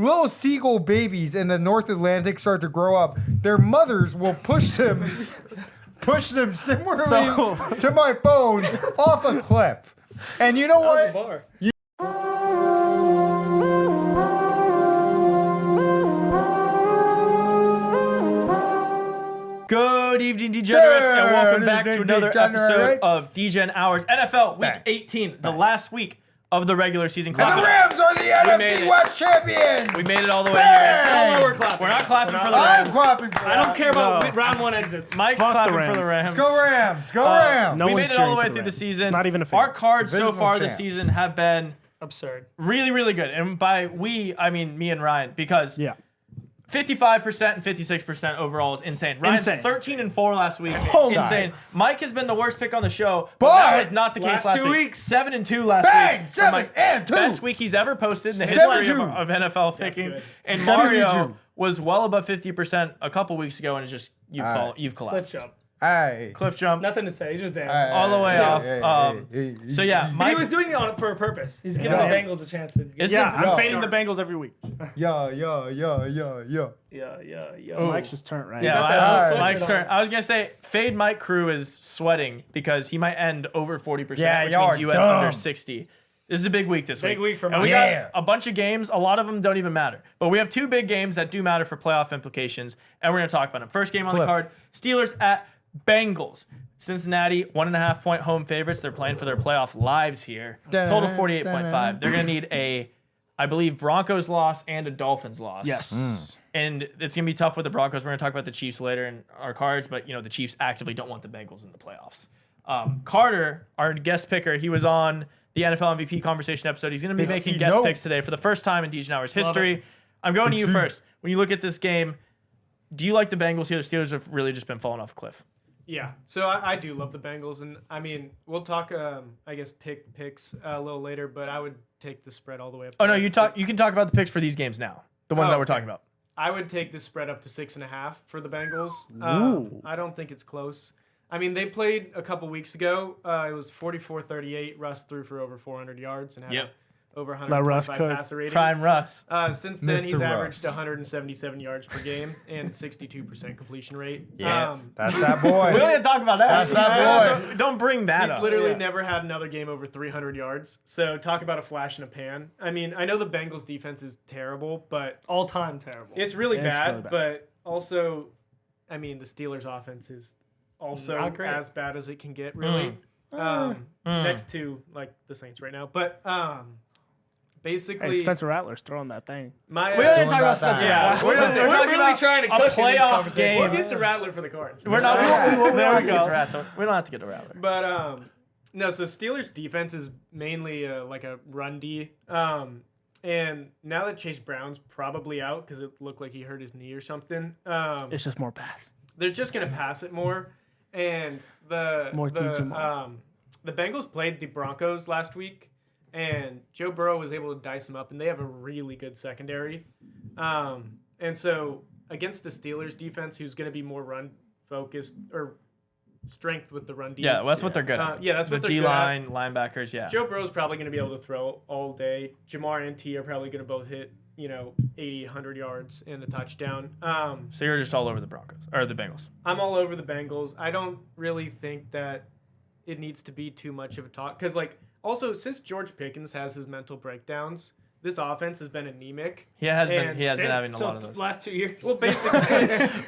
little seagull babies in the North Atlantic start to grow up, their mothers will push them similarly to my phone off a cliff. And you know what? Good evening, degenerates, and welcome back to another episode of DGen Hours. NFL Week 18, the last week of the regular season. And the Rams are the NFC West champions! We made it all the way here. We're clapping. We're not clapping for the Rams. I'm clapping for the Rams. I don't care about round one exits. Mike's clapping for the Rams. Let's go Rams. Go Rams. We made it all the way through the season. Not even a fan. Our cards so Divisional far champs. this season have been Absurd. really, really good. And by we, I mean me and Ryan, because 55% and 56% overall is insane. Ryan's 13-4 last week. Insane. Mike has been the worst pick on the show, but that was not the case last week. 7-2 last week. 7-2. Best week he's ever posted in the history of NFL picking. And Mario 72. was well above 50% a couple weeks ago, and it's just you've collapsed. Cliff jump. Hey. Cliff jump. Nothing to say. He's just dancing. All the way off. So yeah, But Mike. he was doing it for a purpose. He's giving the Bengals a chance to get I'm fading the Bengals every week. Yo. Mike's just turned right. Yeah, that Mike's sweatshirt turn. on. I was gonna say, fade Mike Crew is sweating because he might end over 40%, Yeah, which y'all means are you end dumb. under 60. This is a big week this week. Big week for and Mike. we Yeah. got a bunch of games. A lot of them don't even matter, but we have two big games that do matter for playoff implications, and we're gonna talk about them. First game on the card: Steelers at Bengals. Cincinnati, 1.5-point home favorites. They're playing for their playoff lives here. Total 48.5. They're gonna need I believe, Broncos loss and a Dolphins loss. Yes. And it's going to be tough with the Broncos. We're going to talk about the Chiefs later in our cards, but, the Chiefs actively don't want the Bengals in the playoffs. Carter, our guest picker, he was on the NFL MVP conversation episode. He's going to be making guest picks today for the first time in DGen Hours history. I'm going to you first. When you look at this game, do you like the Bengals here? The Steelers have really just been falling off a cliff. Yeah, so I do love the Bengals, and I mean, we'll talk, I guess, picks a little later, but I would take the spread all the way up. Oh, no, you can talk about the picks for these games now, the ones that we're talking about. I would take the spread up to 6.5 for the Bengals. I don't think it's close. I mean, they played a couple weeks ago. It was 44-38. Russ threw for over 400 yards and had over 125 passer rating. Prime Russ. Since then, he's Mr. averaged Russ. 177 yards per game and 62% completion rate. That's that boy. We don't need to talk about that. That's that boy. Don't bring that up. He's literally never had another game over 300 yards. So talk about a flash in a pan. I mean, I know the Bengals defense is terrible, but All-time terrible. it's really bad. really bad. But also, I mean, the Steelers offense is also Not great. as bad as it can get, really. Next to like the Saints right now. But basically, Hey, Spencer Rattler's throwing that thing. my We don't need to Doing talk about about that. Spencer. yeah, We're talking really about trying to a cook in this playoff conversation. game. We'll get to Rattler for the cards. We're not. We don't have to get to Rattler. We don't have to get to Rattler. But no. So Steelers defense is mainly like a run D. And now that Chase Brown's probably out because it looked like he hurt his knee or something, It's just more pass. they're just gonna pass it more. And the Bengals played the Broncos last week, and Joe Burrow was able to dice them up, and they have a really good secondary. And so against the Steelers defense, who's going to be more run focused or strength with the run defense. Yeah, well, that's what they're good at. Yeah, that's what the they're D-line, good linebackers, yeah. at. Joe Burrow's probably going to be able to throw all day. Jamar and T are probably going to both hit 80, 100 yards and a touchdown. So you're just all over the Broncos or the Bengals. I'm all over the Bengals. I don't really think that it needs to be too much of a talk. Because, also, since George Pickens has his mental breakdowns, this offense has been anemic. He has And been having a So lot of those. last 2 years. Well, basically,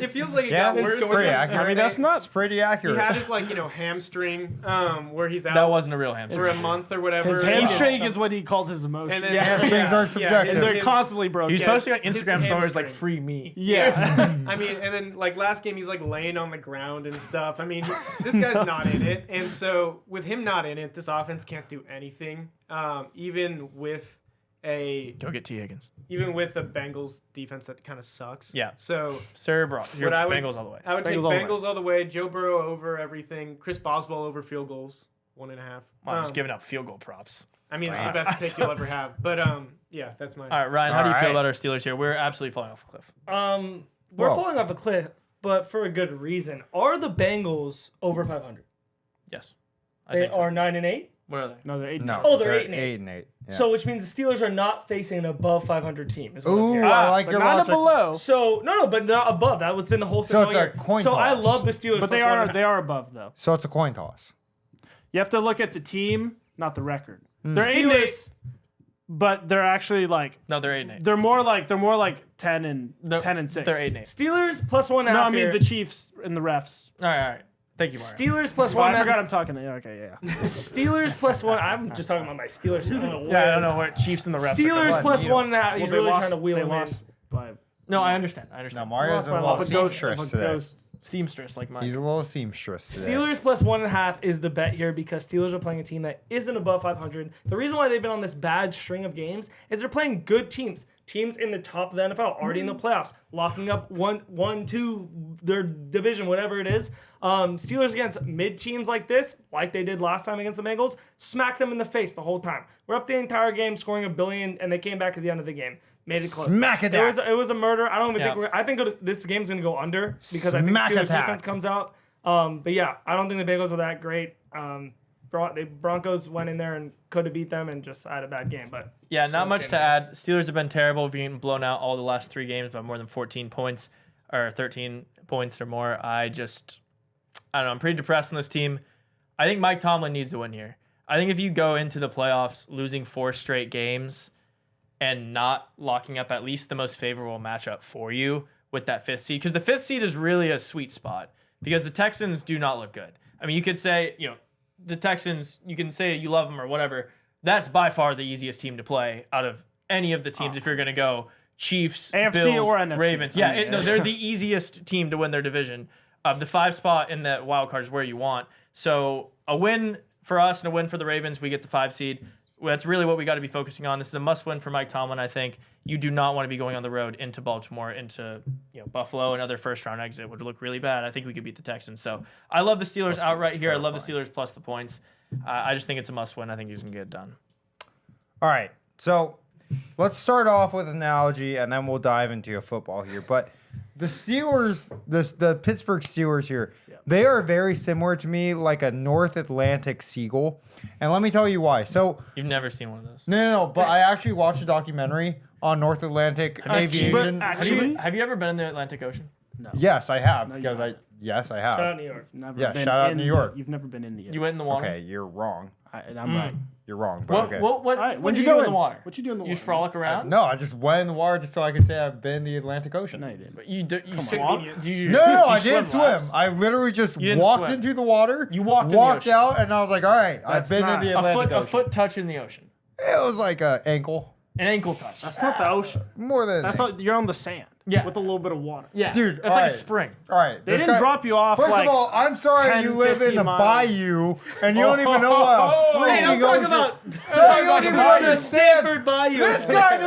it feels like it got worse. it's pretty accurate. I mean, that's not. It's pretty He accurate. had his, hamstring where he's out That wasn't a real for hamstring. a month or whatever. His hamstring is what he calls his emotion. And then, Hamstrings are subjective. And they're his- constantly broken. He's Yeah, posting on his Instagram stories like hamstring. "free me." Yeah. I mean, and then last game he's laying on the ground and stuff. I mean, this guy's not in it, and so with him not in it, this offense can't do anything. Even with a Bengals defense that kind of sucks. Yeah. So Sir, bro, you're What I would- Bengals all the way. I would take Bengals all the way. Bengals all the way. Joe Burrow over everything. Chris Boswell over field goals, 1.5. I'm just giving out field goal props. I mean, it's the best pick you'll ever have. But yeah, that's my. All right, Ryan, how do you All feel right. about our Steelers here? We're absolutely falling off a cliff. We're Whoa. falling off a cliff, but for a good reason. Are the Bengals over 500? Yes. I They think so. are 9-8. What are they? No, they're 8. No. Oh, they're 8-8. 8-8. Yeah. So which means the Steelers are not facing an above 500 team. Is what I'm Ooh, hearing. I like but your not logic. below. So no, but not above. That was been the whole thing So all it's a year. coin So I toss. love the Steelers, But plus they 1.5. are above though. So it's a coin toss. You have to look at the team, not the record. They're Steelers- 8-8, but they're actually like No, they're 8-8. they're more like 10 and 6. They're 8-8. Steelers plus 1.5. No, I mean here. the Chiefs and the refs. All right. Thank you, Mario. Steelers plus Oh, 1. I forgot I'm talking. Yeah, okay, yeah. Steelers plus 1. I'm just talking about my Steelers. Yeah, I don't know what Chiefs and the refs. Steelers are plus Neil. 1.5. He's Well, they really lost- trying to wheel they him lost in. by No, I understand. I Now understand. Mario's a by little a seamstress a today. ghost. Seamstress like mine. He's a little seamstress today. Steelers plus 1.5 is the bet here because Steelers are playing a team that isn't above 500. The reason why they've been on this bad string of games is they're playing good teams. Teams in the top of the NFL, already in the playoffs, locking up 1-2 their division, whatever it is. Steelers against mid teams like this, like they did last time against the Bengals, smack them in the face the whole time. We're up the entire game, scoring $1 billion, and they came back at the end of the game. Made it close. Smack attack. It was a murder. I don't even Yeah. think I think this game's gonna go under because I think Smack Steelers attack. defense comes out. But yeah, I don't think the Bengals are that great. The Broncos went in there and could have beat them and just had a bad game. But Yeah, not much to add. Steelers have been terrible, being blown out all the last 3 games by more than 14 points or 13 points or more. I don't know. I'm pretty depressed on this team. I think Mike Tomlin needs to win here. I think if you go into the playoffs losing 4 straight games and not locking up at least the most favorable matchup for you with that 5th seed, because the 5th seed is really a sweet spot because the Texans do not look good. I mean, you could say, the Texans, you can say you love them or whatever. That's by far the easiest team to play out of any of the teams if you're going to go Chiefs, AFC Bills, or NFC. Ravens. Yeah, no, they're the easiest team to win their division. The 5 spot in the wild card is where you want. So a win for us and a win for the Ravens, we get the 5 seed. That's really what we got to be focusing on. This is a must-win for Mike Tomlin, I think. You do not want to be going on the road into Baltimore, into Buffalo, another first-round exit would look really bad. I think we could beat the Texans. So I love the Steelers outright here. I love the Steelers plus the points. I just think it's a must-win. I think he's going to get it done. All right. So let's start off with an analogy, and then we'll dive into your football here. But the Steelers, the Pittsburgh Steelers here, they are very similar to me, like a North Atlantic seagull. And let me tell you why. So You've never seen one of those. no. But I actually watched a documentary on North Atlantic aviation. Have you ever been in the Atlantic Ocean? Yes, I have. No, you Because haven't. Yes, I shout out have. New York. Never Yeah, been shout out in New York. You've never been in the. You went in the water? Okay, you're wrong. I'm right. You're wrong. But What, okay. what, what, All right, what when'd did you you do go in the in? water? What you do in the You water? just frolic around? No, I just went in the water just so I could say I've been in the Atlantic Ocean. No, you didn't. But you did. You Come swim- on. do you- No, do you I didn't swim. laps? I literally just You didn't walked swim. into the water. You walked in the walked ocean. out, and I was like, all right, I've That's been in not- the A Atlantic foot, a Ocean. foot touch in the ocean. It was like an ankle. An ankle touch. That's not the ocean. More than That's not. You're on the sand. Yeah. With a little bit of water. Yeah, Dude, That's like alright. a spring. All right. They this didn't guy- drop you off. First like, of all, I'm sorry 10, you live in 50 a miles. bayou and you don't even know what a freaking Hey, don't talk ocean. about. So you don't even Bayou. understand. Stanford Bayou. This guy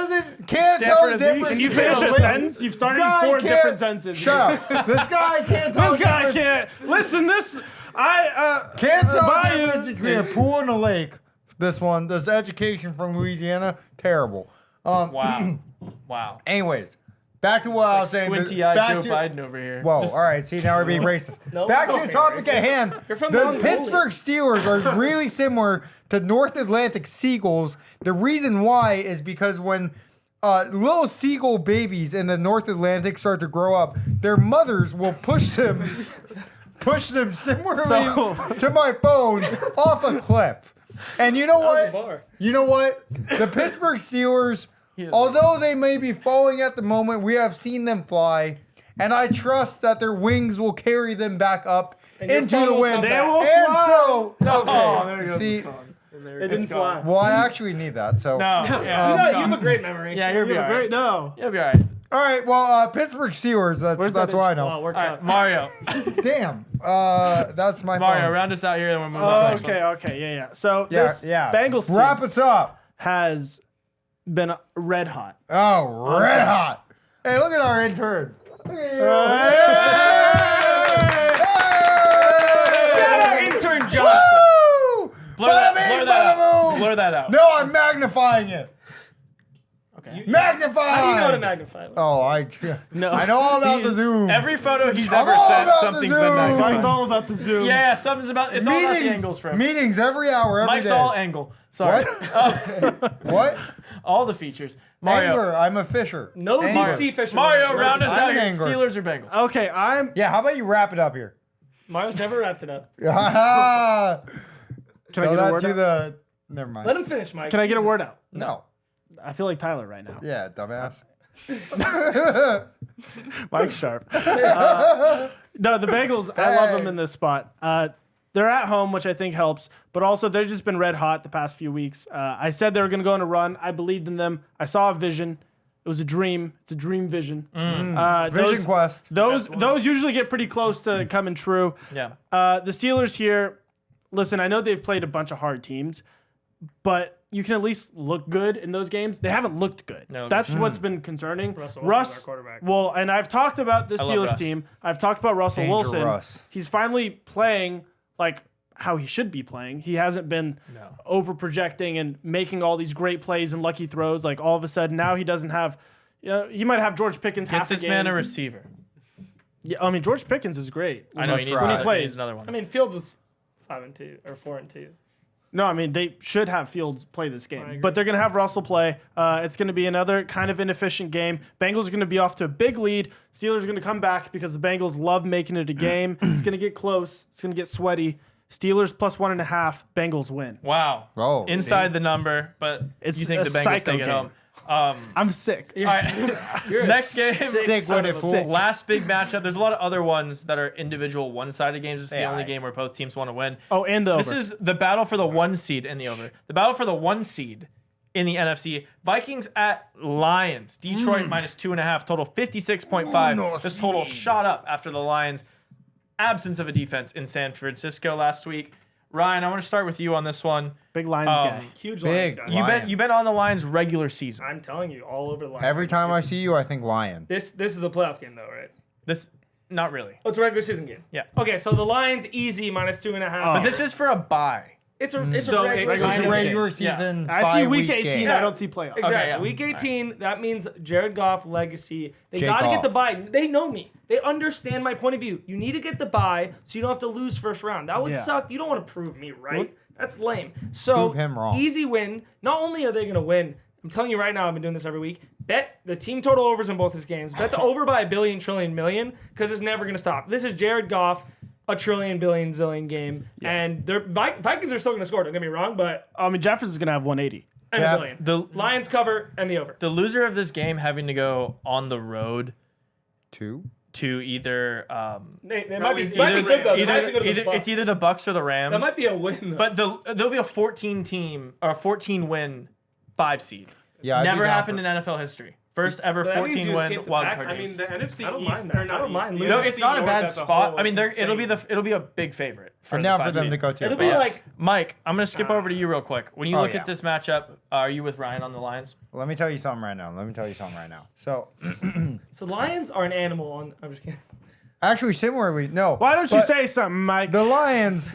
can't tell Stanford the and difference. Can you between finish a lake- sentence? You've started This guy 4 can't- different sentences. Shut up. This guy can't tell This the guy difference. can't. Listen, this. Can't tell the Bayou. difference between a pool and a lake. This education from Louisiana, terrible. Wow. Wow. Anyways, back to what I was saying. Squinty-eyed Back Joe to- Biden over here. Whoa, Just- all right. See, now we're being racist. No, Back to we're the not topic being at hand. You're from The Mongolia. Pittsburgh Steelers are really similar to North Atlantic seagulls. The reason why is because when little seagull babies in the North Atlantic start to grow up, their mothers will push them similarly to my phone off a cliff. And you know That was a what? bar. You know what? The Pittsburgh Steelers, although they may be falling at the moment, we have seen them fly, and I trust that their wings will carry them back up And your into phone the will wind. come And back. They will fly. so, Oh, there okay, goes see, the phone. And there It it's didn't fly. gone. well, I actually need that. So, No. Yeah, You have a great memory. Yeah, you'll be You have a alright. great no. You'll be alright. all right. Well, Pittsburgh Steelers. That's what I know. Oh, we're All right, tough. Mario. Damn. That's my Mario, phone. round us out here, and we'll move on to the next one. Okay, yeah. So Yeah, this yeah. Bengals team Wrap us up. has been red hot. Oh, red hot. Hey, look at our intern. Look at you. Shout out intern Johnson. Woo! Blur that Bada bing, out. bada boom. Blur that out. No, I'm magnifying it. Okay. Magnify. How do you know to magnify? Oh, I No. I know all about the Zoom. Every photo he's I'm ever all sent, about the something's Zoom. been magnified. Mike's all about the Zoom. Yeah, something's about. It's all about the angles for him. Meetings every hour, every Mike's day. all angle. Sorry. What? All the features. Mario. Angler. I'm a fisher. No deep Angler. sea fishing. Mario, round us I'm out an here. angler. Steelers or Bengals? Okay, Yeah, how about you wrap it up here? Mario's never wrapped it up. Can I Tell get a that word to out? the. Never mind. Let him finish, Mike. Can I get a word out? No. I feel like Tyler right now. Yeah, dumbass. Mike's sharp. No, the Bengals, I love them in this spot. They're at home, which I think helps, but also they've just been red hot the past few weeks. I said they were going to go on a run. I believed in them. I saw a vision. It was a dream. It's a dream vision. Vision Quest. Those usually get pretty close to coming true. Yeah. The Steelers here, listen, I know they've played a bunch of hard teams, but you can at least look good in those games. They haven't looked good. No, That's what's been concerning. Russell Wilson's our quarterback. Well, and I've talked about the love Steelers Russ. team. I've talked about Russell Wilson. Dangerous. He's finally playing like how he should be playing. He hasn't been over projecting and making all these great plays and lucky throws. Like all of a sudden now he doesn't have. He might have George Pickens Get half a this game. man a receiver. Yeah, I mean George Pickens is great. I know he needs, right. he plays. needs another one. I mean, Fields is 5-2 or 4-2. No, I mean they should have Fields play this game, agree. but they're going to have Russell play. It's going to be another kind of inefficient game. Bengals are going to be off to a big lead. Steelers are going to come back because the Bengals love making it a game. It's going to get close. It's going to get sweaty. Steelers plus 1.5. Bengals win. Wow. Oh, Inside the number, but It's you think a the Bengals psycho take it game. home. I'm sick. You're, All right. you're a Next game. Sick son with of it, a fool. bitch. Last big matchup. There's a lot of other ones that are individual one-sided games. It's the Yeah, only I- game where both teams want to win. Oh, and the This over. is the battle for the 1 seed in the over. The battle for the 1 seed in the NFC. Vikings at Lions. Detroit minus 2.5. Total 56.5. no This total seed. shot up after the Lions' absence of a defense in San Francisco last week. Ryan, I want to start with you on this one. Big Lions guy. Huge Big. Lions guy. Lion. You've been on the Lions regular season. I'm telling you, all over the line. Every time I see you, I think Lion. This is a playoff game, though, right? This, not really. Oh, it's a regular season game. Yeah. Okay, so the Lions easy minus 2.5. But this is for a bye. It's a So regular it- It's a season. regular Yeah. season. I see week bye-week 18. game. I don't see playoffs. Exactly. Okay, yeah. Week 18, that means Jared Goff legacy. They Jake got to get Goff. the bye. They know me. They understand my point of view. You need to get the bye so you don't have to lose first round. That would Yeah. suck. You don't want to prove me right. That's lame. So Prove him wrong. easy win. Not only are they going to win, I'm telling you right now, I've been doing this every week. Bet the team total overs in both his games. Bet the over by a billion, trillion, million, because it's never going to stop. This is Jared Goff, a trillion, billion, zillion game. And their Vikings are still going to score. Don't get me wrong, but I mean, Jefferson's going to have 180. and a Jeff, billion. The Lions cover and the over. the loser of this game having to go on the road 2. to either They might be good though. They might have to go to the Bucs. it's either the Bucks or the Rams. That might be a win though. But there'll be a 14 team or a 14 win 5 seed. Yeah, It's I'd be never down happened for- in NFL history. First ever That means 14 you win escaped the wild pack. card I mean, games. the NFC I don't East, mind that. or not I don't mind East, losing. No, the it's NFC not a North bad as a spot. whole I mean, is it'll be insane. a big favorite for I'm the down 5 for them seed. to go to. It'll be like Mike, I'm gonna skip over to you real quick. When you Oh, look yeah. at this matchup, are you with Ryan on the Lions? Let me tell you something right now. So, so Lions are an animal on. I'm just kidding. actually, similarly, no. Why don't you but say something, Mike? the Lions?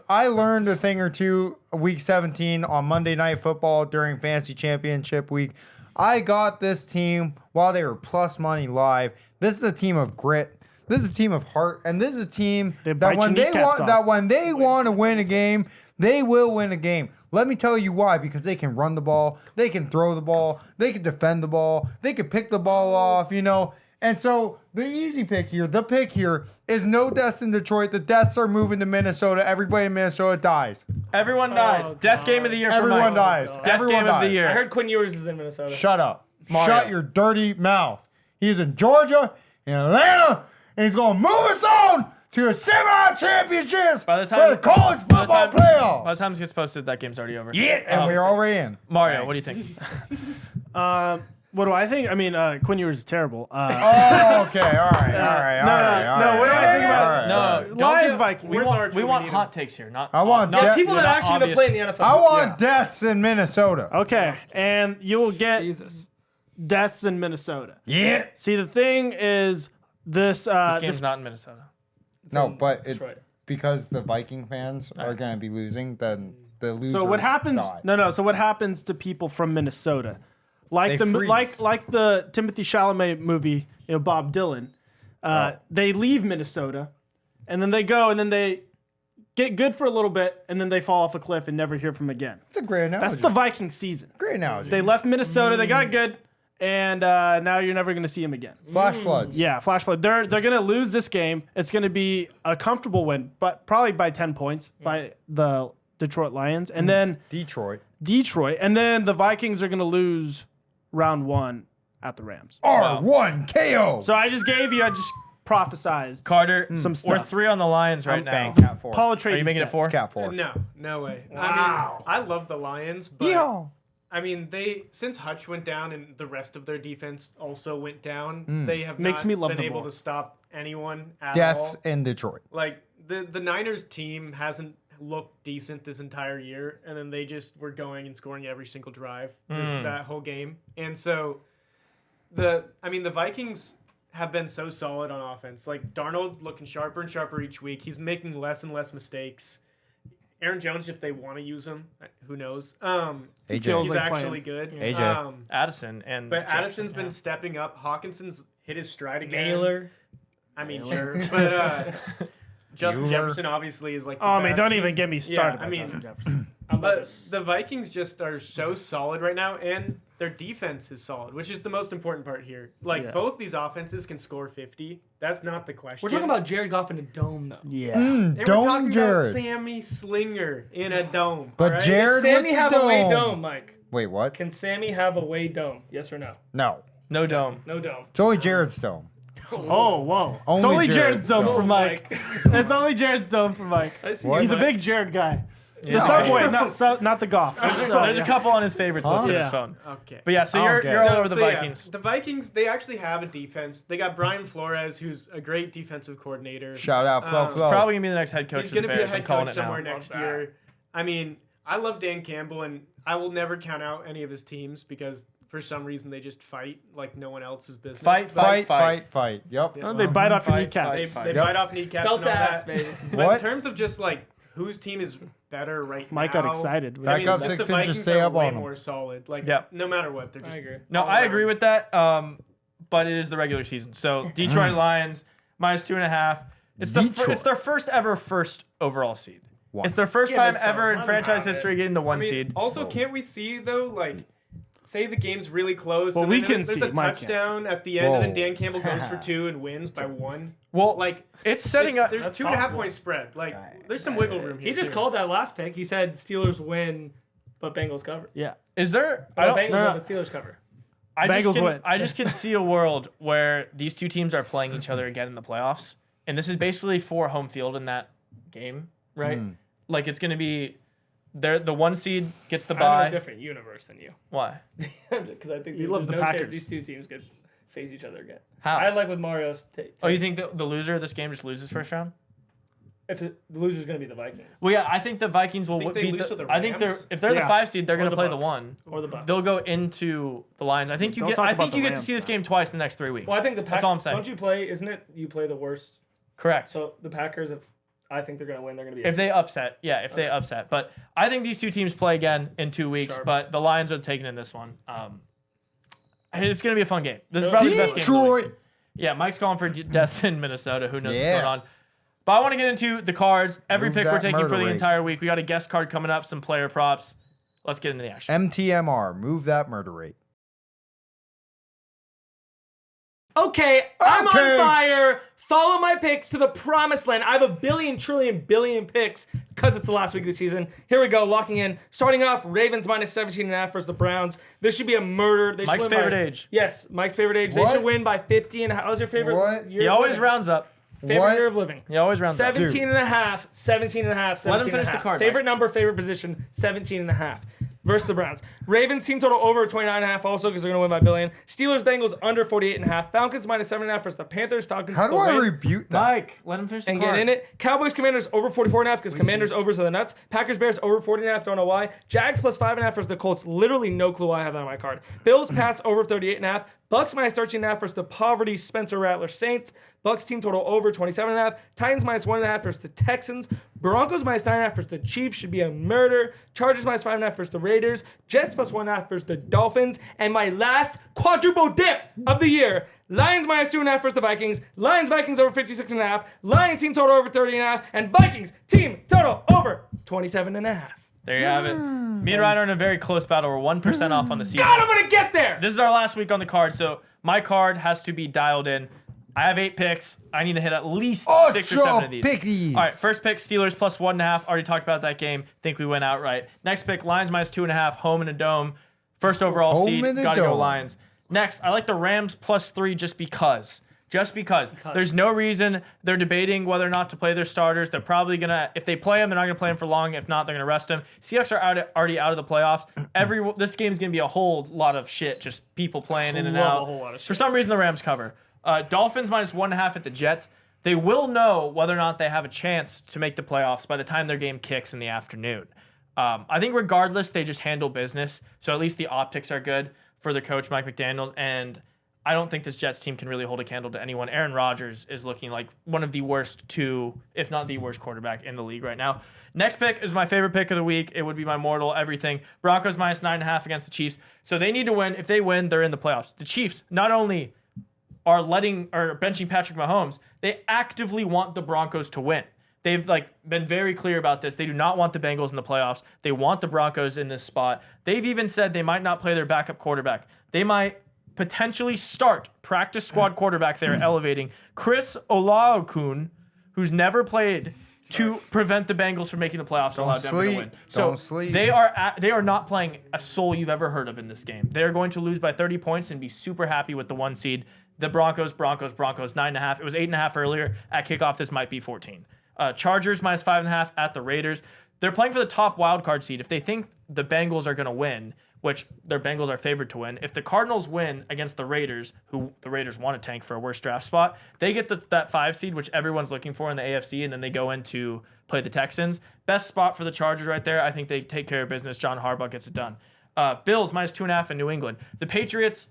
I learned a thing or two week 17 on Monday Night Football during Fantasy Championship week. I got this team while they were plus money live. This is a team of grit. This is a team of heart, and this is a team They that bite when your they kneecaps want off. to win a game, they will win a game. Let me tell you why. Because they can run the ball, they can throw the ball, they can defend the ball, they can pick the ball off. And so the easy pick here, the pick here is no deaths in Detroit. The deaths are moving to Minnesota. Everybody in Minnesota dies. Everyone dies. Death game of the year for Everyone Mike. dies. God. Death Everyone game of the dies. year. I heard Quinn Ewers is in Minnesota. Shut up. Mario. Shut your dirty mouth. He's in Georgia, in Atlanta, and he's going to move us on to the semi-championships By the time- for the college football By playoffs. the time this gets posted, that game's already over. Yeah, and we're already in. Mario, what do you think? What do I think? I mean, Quinn Ewers is terrible. Oh, okay. All right. No, what do I think about- No, don't Lions, give- Vikings. We Where's want, Archer? we We want need hot takes here, not. I want not, depth. People that not are actually going to obvious. play in the NFL. I want deaths in Minnesota. Okay, and you will get Jesus. deaths in Minnesota. Yeah. See, the thing is, this This game's not in Minnesota. No, but it, Detroit. because the Viking fans are going to be losing, then the losers So what happens? die. No. So what happens to people from Minnesota? like They the freeze. like the Timothy Chalamet movie, Bob Dylan. They leave Minnesota, and then they go, and then they get good for a little bit, and then they fall off a cliff and never hear from again. It's a great analogy. That's the Viking season. Great analogy. They left Minnesota, they got good, and now you're never going to see them again. Flash floods. Yeah, flash flood. They're going to lose this game. It's going to be a comfortable win, but probably by 10 points by the Detroit Lions, and then Detroit. and then the Vikings are going to lose round 1 at the Rams. R1 KO. So I just prophesized Carter, some we're stuff. 3 on the Lions right now. Bang, cat 4. Paul Are you making it 4? Cat 4. No way. Wow. I mean, I love the Lions, but Yeehaw. I mean, since Hutch went down and the rest of their defense also went down, they have Makes not me love been them able more. to stop anyone at Deaths all. in Detroit. Like the Niners team hasn't looked decent this entire year, and then they just were going and scoring every single drive that whole game. And so the Vikings have been so solid on offense. Like Darnold looking sharper and sharper each week. He's making less and less mistakes. Aaron Jones, if they want to use him, who knows? AJ. feels He's like actually playing. good. AJ. Addison and But Jefferson, Addison's been stepping up. Hawkinson's hit his stride again. Naylor. I mean, sure. But Justin Bueller. Jefferson obviously is like the Oh, man, best. don't even get me started Yeah, I about mean- Justin Jefferson. But the Vikings just are so solid right now, and their defense is solid, which is the most important part here. Like, Yeah. both these offenses can score 50. That's not the question. We're talking about Jared Goff in a dome, though. Yeah. They were Dome talking Jared. about Sammy Slinger in a dome. But alright? Jared- Does Sammy with the have a away dome. dome, Mike? Wait, what? Can Sammy have a away dome? Yes or no? No. No dome. No dome. It's only Jared's dome. Oh, whoa. It's Only only Jared's Jared's dome dome. for Mike. It's only Jared's dome for Mike. I see What? you, He's a Mike. big Jared guy. The Yeah. subway, not the golf. There's a couple on his favorites listed on Yeah. his phone. Okay. But yeah, so Oh, you're okay. you're all No, over the so yeah, Vikings. the Vikings, they actually have a defense. They got Brian Flores, who's a great defensive coordinator. Shout out Flo Flo. Probably gonna be the next head coach He's of the going to be a Bears. I'm head calling coach it now. somewhere next Love that. year. I mean, I love Dan Campbell, and I will never count out any of his teams because for some reason they just fight like no one else's business. Fight, But Fight. Yep. Yeah. They bite off your Fight, kneecaps. They fight. bite off kneecaps Belt and all ass, that. baby. But What? in terms of just like whose team is better right Mike now, got excited. I Back mean, up just 6 the inches, Vikings stay are up way on 'em. more solid. Like Yep. no matter what, they're just I agree. No, all I around. agree with that. But it is the regular season. So Detroit Lions -2.5. It's Detroit. it's their first overall seed. One. It's their first Yeah, time but so ever in I'm franchise happy. history getting the I one mean, seed. also, can't we see though, like, say the game's really close, Well, and we then can there's see. a Mike can't touchdown at the end, and then Whoa. Dan Campbell goes for 2 and wins by 1. Well, Like, it's setting up. There's That's 2.5 possible. point spread. Like, there's some wiggle room here. He just too. called that last pick. He said Steelers win, but Bengals cover. Yeah. Is there? The I don't. Bengals no, win, the Steelers cover. I just Bengals can, win. I just can see a world where these two teams are playing each other again in the playoffs, and this is basically for home field in that game, right? Like it's going to be, the one seed gets the I'm in a bye. different universe than you. Why? Because I think He loves there's the no chance Packers. these two teams could face each other again. How? I like with Mario's take. Oh, you think the loser of this game just loses first round? If the loser's going to be the Vikings Well, yeah, I think the Vikings will Think they beat lose the. to the I think they're Rams? if they're Yeah. the 5 seed, they're Or going to the play the Bucks. 1. or the Bucks. They'll go into the Lions. I think you Don't get. talk I about think the you get to Rams see this now. game twice in the next 3 weeks. Well, I think the That's all I'm saying. Don't you play? Isn't it you play the worst? Correct. So the Packers, I think they're going to win. They're going to be. If they upset, they upset. But I think these two teams play again in 2 weeks. Sure. But the Lions are taking in this one. It's going to be a fun game. This is probably the best game. Of the week. Detroit. Yeah, Mike's calling for deaths in Minnesota. Who knows Yeah. what's going on? But I want to get into the cards. Every Move pick we're that taking for murder the rate. entire week. We got a guest card coming up, some player props. Let's get into the action. MTMR. Move that murder rate. Okay, I'm Okay. on fire. Follow my picks to the promised land. I have a billion, trillion, billion picks because it's the last week of the season. Here we go, locking in. Starting off, Ravens -17.5 versus the Browns. This should be a murder. They should Mike's win by- favorite age. Yes, Mike's favorite age. What? They should win by 50 and a half. What's your favorite What? year? He of always living? rounds up. Favorite What? year of living. He always rounds up. 17 and a half, 17 and a half, 17 Let him finish and a the half. card, Favorite Mike. number, favorite position, 17 and a half. Versus the Browns. Ravens team total over 29 and a half also because they're going to win by a billion. Steelers, Bengals under 48 and a half. Falcons -7.5 versus the Panthers. Falcons How do still I win rebuke that? Mike, let him finish the and card. get in it. Cowboys, Commanders over 44 and a half because Commanders over to the Nuts. Packers, Bears over 40 and a half. Don't know why. Jags +5.5 versus the Colts. Literally no clue why I have that on my card. Bills, Pats over 38 and a half. Bucks minus 13.5 versus the poverty Spencer Rattler Saints. Bucks team total over 27.5. Titans minus 1.5 versus the Texans. Broncos minus 9.5 versus the Chiefs. Should be a murder. Chargers minus 5.5 versus the Raiders. Jets plus 1.5 versus the Dolphins. And my last quadruple dip of the year. Lions minus 2.5 versus the Vikings. Vikings over 56.5. Lions team total over 30.5. And Vikings team total over 27.5. There you have it. Me and Ryan are in a very close battle. We're 1% off on the season. God, I'm going to get there. This is our last week on the card, so my card has to be dialed in. I have 8 picks. I need to hit at least 6 or 7 of these. Pickies. All right, first pick, Steelers plus 1.5. Already talked about that game. Think we went outright. Next pick, Lions minus 2.5. Home in a dome. First overall seed. Gotta go Lions. Next, I like the Rams plus 3 just because. There's no reason. They're debating whether or not to play their starters. They're probably going to, if they play them, they're not going to play them for long. If not, they're going to rest them. Seahawks are already out of the playoffs. This game's going to be a whole lot of shit, just people playing in and out. For some reason, the Rams cover. Dolphins minus 1.5 at the Jets. They will know whether or not they have a chance to make the playoffs by the time their game kicks in the afternoon. I think regardless, they just handle business. So at least the optics are good for their coach, Mike McDaniels. And I don't think this Jets team can really hold a candle to anyone. Aaron Rodgers is looking like one of the worst if not the worst quarterback in the league right now. Next pick is my favorite pick of the week. It would be my mortal everything. Broncos minus 9.5 against the Chiefs. So they need to win. If they win, they're in the playoffs. The Chiefs not only are benching Patrick Mahomes, they actively want the Broncos to win. They've been very clear about this. They do not want the Bengals in the playoffs. They want the Broncos in this spot. They've even said they might not play their backup quarterback. They might potentially start practice squad quarterback they're elevating Chris Olaokun, who's never played, to prevent the Bengals from making the playoffs or allow Denver to win. Don't sleep. They are not playing a soul you've ever heard of in this game. They are going to lose by 30 points and be super happy with the 1 seed. The Broncos 9.5. It was 8.5 earlier. At kickoff, this might be 14. Chargers minus 5.5 at the Raiders. They're playing for the top wildcard seed. If they think the Bengals are going to win, which their Bengals are favored to win. If the Cardinals win against the Raiders, who the Raiders want to tank for a worse draft spot, they get that 5 seed, which everyone's looking for in the AFC, and then they go in to play the Texans. Best spot for the Chargers right there. I think they take care of business. John Harbaugh gets it done. Bills minus 2.5 in New England. The Patriots,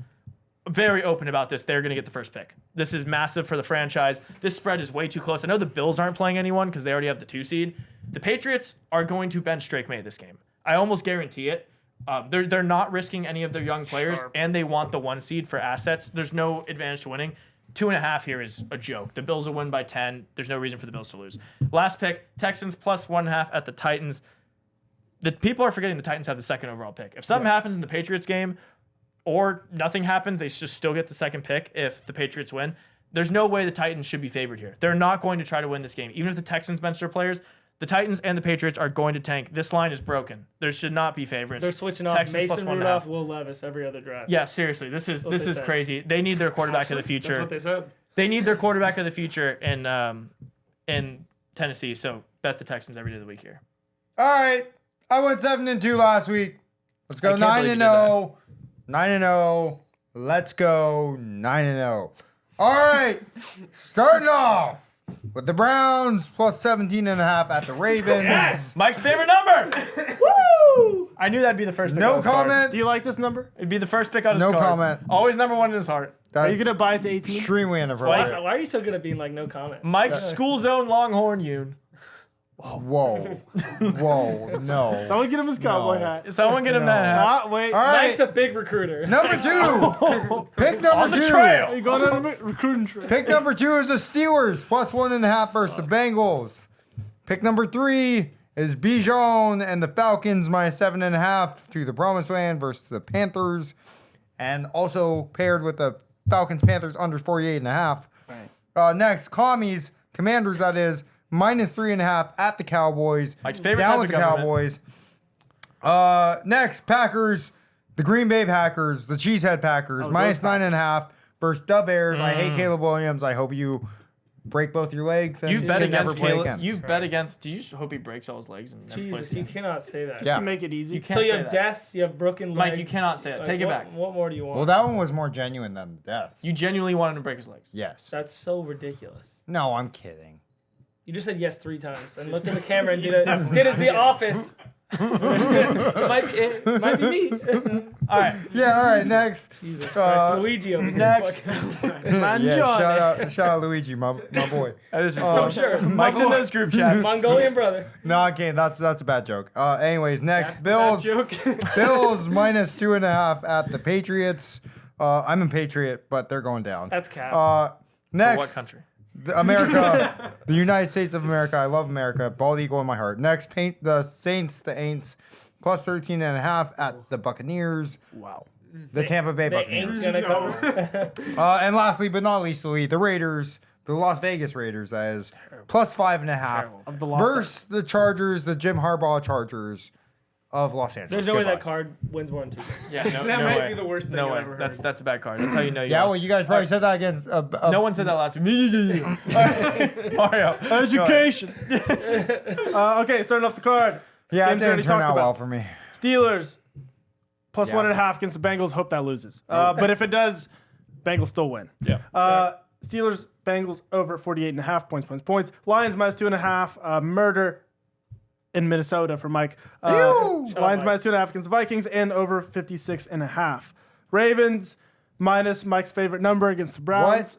very open about this. They're going to get the first pick. This is massive for the franchise. This spread is way too close. I know the Bills aren't playing anyone because they already have the 2 seed. The Patriots are going to bench Drake May this game. I almost guarantee it. They're not risking any of their young players, and they want the 1 seed for assets. There's no advantage to winning. 2.5 here is a joke. The Bills will win by 10. There's no reason for the Bills to lose. Last pick, Texans plus 1.5 at the Titans. The people are forgetting the Titans have the 2nd overall pick. If something happens in the Patriots game, or nothing happens, they just still get the 2nd pick if the Patriots win. There's no way the Titans should be favored here. They're not going to try to win this game. Even if the Texans bench their players, the Titans and the Patriots are going to tank. This line is broken. There should not be favorites. They're switching off Texans Mason Rudolph, Will Levis every other draft. Yeah, seriously. This is crazy. They need their quarterback of the future. That's what they said. They need their quarterback of the future in Tennessee. So bet the Texans every day of the week here. All right. I went 7-2 last week. Let's go 9-0. 9-0. Let's go 9-0. All right. Starting off with the Browns plus 17.5 at the Ravens. Yes! Mike's favorite number. Woo! I knew that'd be the first pick. No comment. Do you like this number? It'd be the first pick on his No card. comment. Always number 1 in his heart. Are you going to buy it to 18? Extremely inappropriate. Why are you so good at being no comment? Mike's school zone Longhorn Yoon. Whoa. Whoa. No. Someone get him his cowboy hat. Someone get him that hat. Wait. All right. Mike's a big recruiter. Number 2. Pick number 2. trail. You going on a recruiting trip? Pick number 2 is the Steelers plus 1.5 versus the Bengals. Pick number 3 is Bijan and the Falcons minus 7.5 to the Promised Land versus the Panthers. And also paired with the Falcons-Panthers under 48.5. Right. Next, Commanders, that is, minus 3.5 at the Cowboys. Mike's favorite down type with of the government. Cowboys. Next, Packers, the Green Bay Packers, the Cheesehead Packers, minus 9.5 versus the Bears. I hate Caleb Williams. I hope you break both your legs. And You've bet can never against play Caleb. again. You've bet against. Do you just hope he breaks all his legs and never plays Jesus, you again? cannot say that. Yeah. To make it easy. You can't So you say have that. deaths, you have broken legs. Mike, you cannot say that. Take it back. What more do you want? Well, that one was more genuine than the deaths. You genuinely want him to break his legs. Yes. That's so ridiculous. No, I'm kidding. You just said yes 3 times and looked at the camera and did it the office. It might be me. All right. Yeah, all right, next. Jesus Christ, Luigi over here. next. Fucking- Yeah, shout out Luigi, my boy. That is Oh, sure. Mike's in those group chats. Mongolian brother. No, okay, that's a bad joke. Anyways, next, That's Bills. the bad joke. Bills minus 2.5 at the Patriots. I'm a Patriot, but they're going down. That's cap. Next, For what country? America, the United States of America. I love America. Bald eagle in my heart. Next, the Saints, the Aints, plus 13.5 at the Buccaneers. Wow. The Tampa Bay They Buccaneers. ain't gonna cover. And lastly, but not leastly, the Raiders, the Las Vegas Raiders, that is, plus 5.5 Of the Las versus the Chargers, the Jim Harbaugh Chargers of Los Angeles. There's no way Goodbye. that card wins 1 2. Yeah, no, That no might way. be the worst thing No I've way. ever heard. That's a bad card. That's how you know you Yeah, lost. well, you guys probably said that against. No one said that last week. All right, Mario. Education. Okay, starting off the card. Yeah, it Games we already didn't turn talked out about. well for me. Steelers plus Yeah. 1.5 against the Bengals. Hope that loses. But if it does, Bengals still win. Yeah. Steelers, Bengals over 48.5 points. Lions minus 2.5. Murder in Minnesota for Mike. Lions Mike. minus 2.5 against the Vikings and over 56.5. Ravens minus Mike's favorite number against the Browns.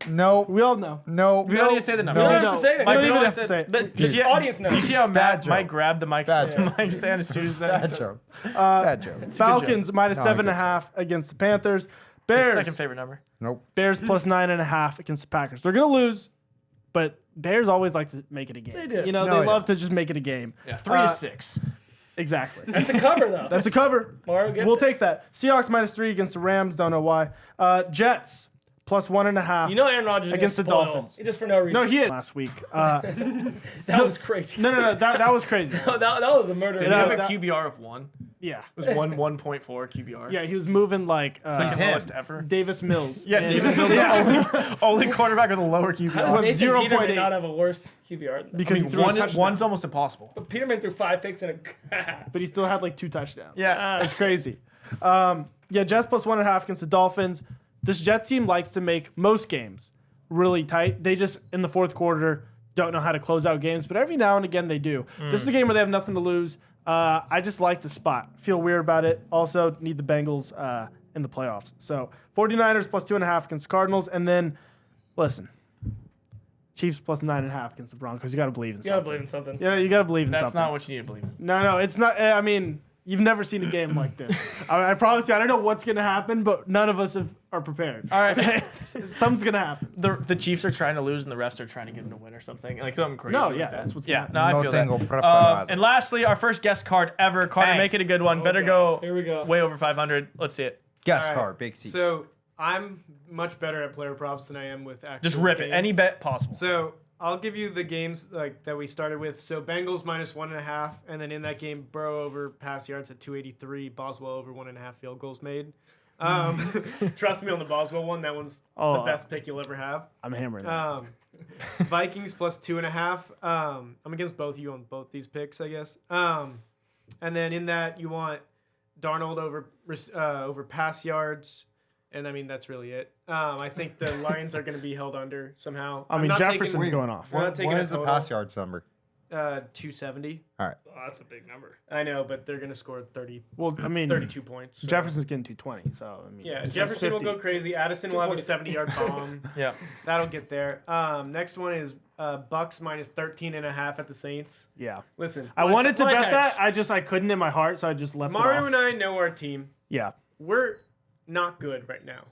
Nope. We all know. Nope. We don't need to say the number. You don't No. have to say it. We Mike, don't we even don't have to say it. The audience knows. Do you see how Bad joke. Mike grabbed the mic Bad from joke. Mike's stand as soon as Bad that? joke. Bad joke. Falcons minus No, I get 7.5 against the Panthers. His Bears. second favorite number. Nope. Bears plus 9.5 against the Packers. They're gonna lose, but Bears always like to make it a game. They do. You know, No, they yeah. love to just make it a game. Yeah, 3 to 6. Exactly. That's a cover, though. That's a cover. Mario gets We'll it. take that. Seahawks minus 3 against the Rams. Don't know why. Jets plus 1.5. You know Aaron Rodgers is Against the gonna spoil. Dolphins. Just for no reason. No, he hit last week. That was crazy. No. That was crazy. that was a murder. Did No, he have a that- QBR of 1? Yeah. It was 1.4 QBR. Yeah, he was moving like Like the him. lowest ever. Davis Mills. Yeah, And- Davis Mills the only quarterback with a lower How does QBR. Nathan 0.8. Peterman not have a worse QBR? Because he threw a touchdown. One's almost impossible. Peterman threw 5 picks and a. But he still had like 2 touchdowns. Yeah. It's crazy. Yeah, Jets plus 1.5 against the Dolphins. This Jets team likes to make most games really tight. They just, in the fourth quarter, don't know how to close out games, but every now and again they do. This is a game where they have nothing to lose. I just like the spot. Feel weird about it. Also, need the Bengals in the playoffs. So, 49ers plus 2.5 against the Cardinals. And then, listen, Chiefs plus 9.5 against the Broncos. You got to believe in You gotta something. believe in something. Yeah, you got to believe in That's something. not what you need to believe in. No, it's not. I mean, you've never seen a game like this. I promise you, I don't know what's going to happen, but none of us are prepared. All right. Something's going to happen. The Chiefs are trying to lose and the refs are trying to get them to win or something. Like something crazy. No, like yeah, that. that's what's Yeah, going no, I No feel tengo that. preparado. And lastly, our first guest card ever. Carter, Bang. make it a good one. Better Okay. go Here we go. way over 500. Let's see it. Guest All right. card, big C. So I'm much better at player props than I am with actual Just rip it. games. Any bet possible. So I'll give you the games like that we started with. So Bengals minus 1.5, and then in that game, Burrow over pass yards at 283, Boswell over 1.5 field goals made. Trust me on the Boswell one. That one's the best pick you'll ever have. I'm hammering that. Vikings plus 2.5. I'm against both of you on both these picks, I guess. And then in that you want Darnold over pass yards. And I mean, that's really it. I think the Lions are going to be held under somehow. I I'm mean, not Jefferson's taking, going off. We're not What taking a is the total. pass yards number? 270. Oh, that's a big number. I know, but they're going to score 30, Well, I mean, 32 points. so- Jefferson's getting 220, so I mean. Yeah, that's Jefferson will 50. go crazy. Addison will have a 240. 70-yard bomb. Yeah. That'll get there. Next one is Bucks minus 13.5 at the Saints. Yeah. Listen, I wanted to my bet hedge. that. I couldn't in my heart, so I just left Mario it off. and I know our team. Yeah. We're not good right now.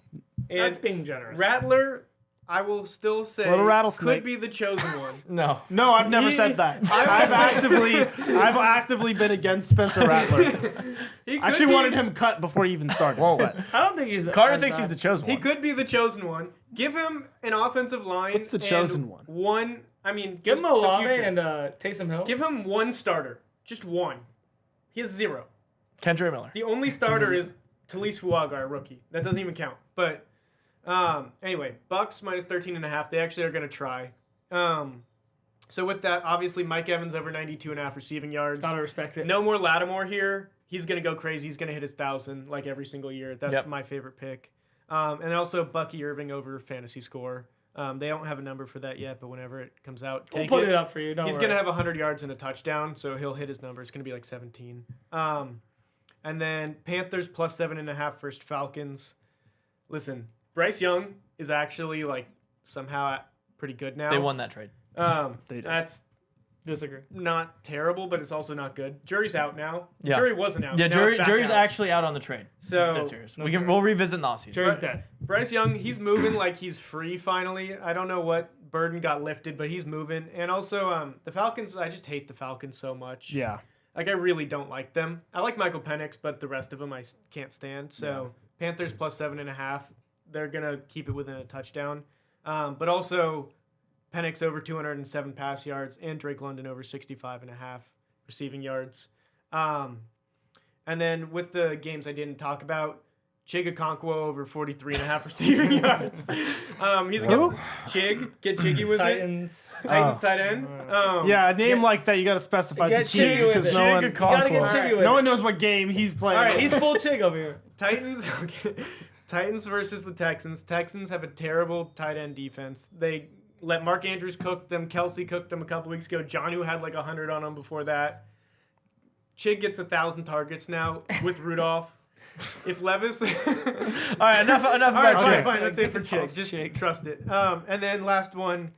That's And being generous. Rattler, I will still say, Little rattlesnake. could be the chosen one. No. No, I've never He- said that. I I've actively been against Spencer Rattler. He I could actually be- wanted him cut before he even started. Whoa. but- I don't think he's. Carter as thinks bad. he's the chosen He one. could be the chosen one. Give him an offensive line. What's the and chosen one? One. I mean, Give just him the Olave future. and Taysom Hill. Give him one starter. Just one. He has 0. Kendra Miller. The only starter is Talise Fuaga, our rookie. That doesn't even count. But anyway, Bucks minus 13.5. They actually are going to try. So with that, obviously Mike Evans over 92.5 receiving yards. Gotta respect it. No more Lattimore here. He's going to go crazy. He's going to hit his 1,000 like every single year. That's Yep. my favorite pick. And also Bucky Irving over fantasy score. They don't have a number for that yet, but whenever it comes out, We'll take put it up for you. Don't He's worry. going to have 100 yards and a touchdown, so he'll hit his number. It's going to be like 17. And then Panthers plus 7.5 versus Falcons. Listen, Bryce Young is actually like somehow pretty good now. They won that trade. They did. That's Disagree. not terrible, but it's also not good. Jury's out now. The Yeah. jury wasn't out. Yeah, Now it's back jury's out. actually out on the trade. So Dead serious. We'll revisit in the offseason. Jury's dead. Bryce Young, he's moving like he's free finally. I don't know what burden got lifted, but he's moving. And also, the Falcons, I just hate the Falcons so much. Yeah. Like, I really don't like them. I like Michael Penix, but the rest of them I can't stand. So, Panthers plus 7.5. They're going to keep it within a touchdown. But also, Penix over 207 pass yards and Drake London over 65.5 receiving yards. And then with the games I didn't talk about, Chigakonkwo over 43.5 receiving yards. He's against Chig. Get jiggy with Titans. it. Titans tight end. Yeah, a name like that, you got to specify Get the jiggy team with because it. no one, You gotta get jiggy with no it. one knows what game he's playing. All right, He's full chig over here. Titans. Okay. Titans versus the Texans. Texans have a terrible tight end defense. They let Mark Andrews cook them. Kelsey cooked them a couple weeks ago. Jonnu had like 100 on him before that. Chig gets 1,000 targets now with Rudolph. If Levis. All right, enough All about right, Chig. fine. That's it for Get off Chig. Just Chig. trust it. And then last one.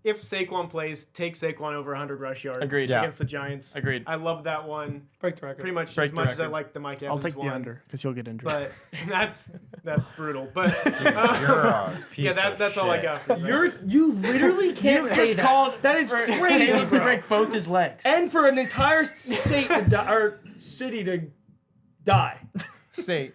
If Saquon plays, take Saquon over 100 rush yards Agreed. Yeah. against the Giants. Agreed. I love that one. Break the record. Pretty much Break as the much as I record. like the Mike I'll Evans take the one. under because you'll get injured. But that's brutal. But You're a piece yeah, of that's all I shit. got for you. You literally can't say that. That is crazy, Caleb to bro. break both his legs. And for an entire state to die, or city to die. State.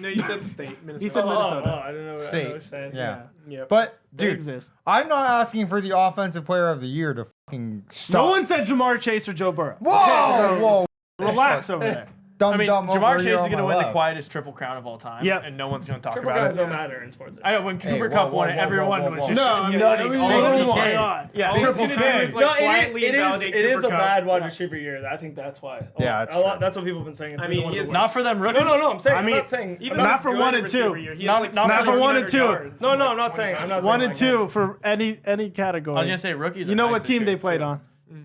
No, you said the state, Minnesota. He said Minnesota. I don't know what State. I was saying. Yeah. Yep. But, They dude, exist. I'm not asking for the offensive player of the year to fucking stop. No one said Jamar Chase or Joe Burrow. Whoa! Okay, so whoa. relax over there. Dumb, I mean, dumb Jamar over Chase here is on going to my win the left. quietest triple crown of all time. Yep. And no one's going to talk Triple about crowns it. don't matter in sports. I know when Cooper whoa, Cup whoa, won it, whoa, everyone whoa, was whoa, just whoa. No, nutting I mean, all oh over my the God. Yeah, All he's triple gonna do K. is, like, quietly invalidate it is Cooper a Kupp. bad wide receiver year. I think that's why. Yeah, that's true. That's what people have been saying. It's I been mean, one of he the is worst. Not for them rookies. No, I'm saying. I mean, I'm not saying. Even Not a for good 1 and receiver 2. year, he Not- has like not for 1 and 2. yards No, and, I'm like, not 20 saying. I'm not touchdowns. saying. 1 and 2 for any category. I was going to say rookies. You are know nice what this team year, they played too. on?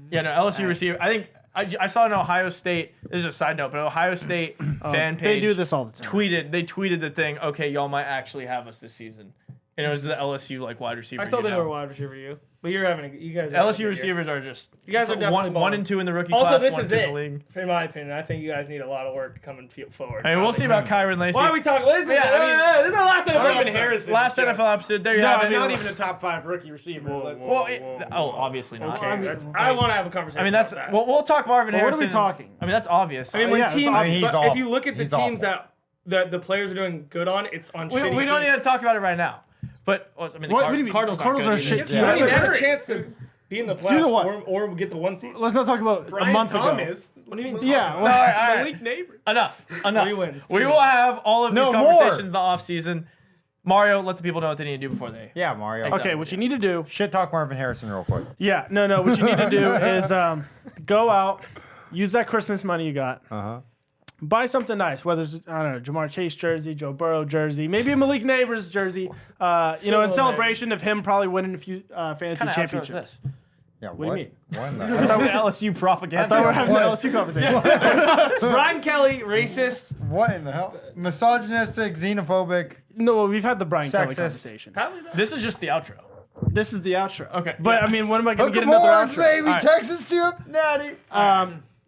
Yeah, no, LSU receiver. I think I saw an Ohio State. This is a side note, but Ohio State fan They page do this all the time. tweeted the thing. Okay, y'all might actually have us this season, and it was the LSU like wide receiver. I still you think know. we're wide receiver you, but you guys are having a good LSU year. receivers are just You guys are definitely one balling. and 2 in the rookie Also, class. this 1 is and 2 it. in the league. In my opinion, I think you guys need a lot of work coming forward. I mean, we'll see about Kyron Lacey. Why are we talking? What is this? Yeah, I mean, This is our last NFL Marvin episode. Harrison. Last is NFL just episode. There you No, have I it. mean, Not even a top 5 rookie receiver. Let's- Well, obviously not. Okay, I mean, I want to have a conversation. I mean, that's about that. we'll talk Marvin Well, what are Harrison. we talking? I mean, that's obvious. I mean, when yeah, it's teams, awesome. He's but if awful. you look at the He's teams awful. that the players are doing good on, it's on we shitty don't need teams. to talk about it right now. But I mean, the What do you mean? Cardinals, The Cardinals aren't are good shit either. team. I mean, they Yeah. have a chance to be in the the playoffs what? or get the 1 seed. Let's not talk about Brian a month Thomas. ago. What do you mean? Yeah, Thomas? well, all right. Malik Neighbors. Enough. 3 wins. We will have all of these No conversations more. in the offseason. Mario, let the people know what they need to do before they. Yeah, Mario. Exactly. Okay, what you need to do. Shit talk Marvin Harrison real quick. Yeah, no. What you need to do is go out, use that Christmas money you got, Uh-huh. buy something nice. Whether it's I don't know, Jamar Chase jersey, Joe Burrow jersey, maybe a Malik Neighbors jersey. In celebration of him probably winning a few fantasy What kind of outro is championships. this? Yeah, What do you mean? What in the This is hell? the LSU propaganda. I thought we were having the LSU conversation. Brian Kelly, racist. What in the hell? Misogynistic, xenophobic. No, we've had the Brian Kelly Sexist. conversation. This is just the outro. This is the outro. Okay. But I mean, when am I going Hook to get 'em another horns, outro? baby. All right. Texas to natty.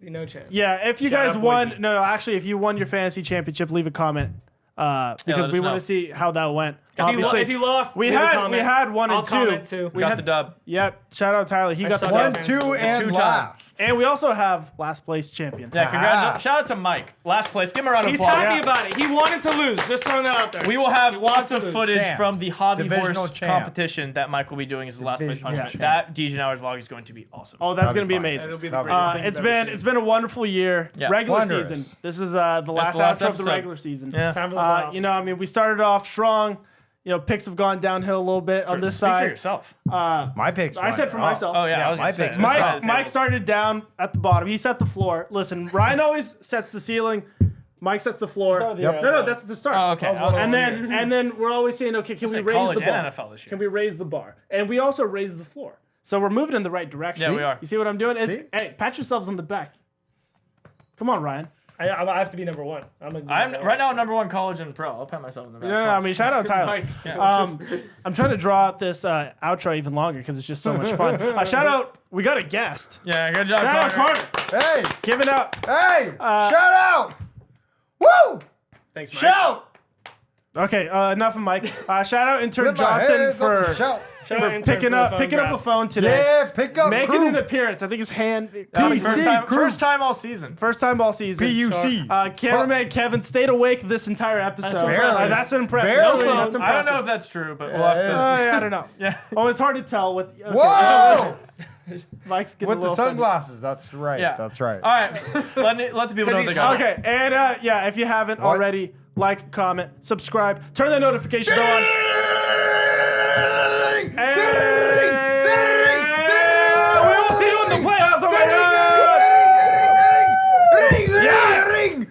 No chance. Yeah, if you Shout guys out won, Boise. no, actually, if you won your fantasy championship, leave a comment because let we us want know. to see how that went. If you lost, we leave a had comment. 1 I'll and 2. comment too. We Got had the dub. Yep. Shout out Tyler. He got the suck dub. at 1, 2, and two last. And we also have last place champion. Yeah, congratulations. Shout out to Mike. Last place. Give him a round of He's applause. happy about it. He wanted to lose. Just throwing that out there. We will have lots of to lose. footage Champs. from the hobby Divisional horse champs. competition that Mike will be doing as his last place Divisional punishment. champs. That DJ Hours vlog is going to be awesome. Oh, that's That'll going to be be fun. amazing. It'll be the That'll be greatest fun. thing It's you've ever been seen. a wonderful year. Yeah. Regular Wondrous. season. This is the last the last outro of the episode. regular season. Yeah. Time for the playoffs. I mean, we started off strong. Picks have gone downhill a little bit on this Speak for side. yourself. My picks. I said for myself. Oh yeah, I was my gonna say, picks. this is Mike the Mike tables. started down at the bottom. He set the floor. Listen, Ryan always sets the ceiling. Mike sets the floor. Start of the Yep. year. No, that's the start. Oh, okay. And then we're always saying, okay, can we like raise college the bar? and NFL this year. Can we raise the bar? And we also raise the floor. So we're moving in the right direction. Yeah, we are. You see what I'm doing? See? Hey, pat yourselves on the back. Come on, Ryan. I have to be number one. I'm right now number one college and pro. I'll pat myself on the back. No, I mean, shout out Tyler. Mike's I'm trying to draw out this outro even longer because it's just so much fun. Shout out, we got a guest. Yeah, good job, Shout out Carter. Carter. Hey, Give it up. hey, shout out. Woo! Thanks, Mike. Shout. Okay, enough of Mike. Shout out intern Get my Johnson hands up for and shout. Shout out intern picking for the up phone grab. a phone today. Yeah, pick up Making crew. an appearance. I think his hand. PC crew. First time all season. First time all season. PUC. Cameraman Kevin stayed awake this entire episode. impressive. That's impressive. Barely. That's I don't impressive. know if that's true, but we'll have to. Yeah, I don't know. Yeah. Oh, it's hard to tell with. Okay. Whoa! Mike's getting With a the little sunglasses. That's right. Yeah. That's right. All right. Let the people know he's they got funny. Okay, and yeah, if you haven't already, like, comment, subscribe, turn the notification bell on. We will see you in the playoffs. Oh my God! Ring!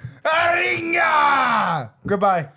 Goodbye.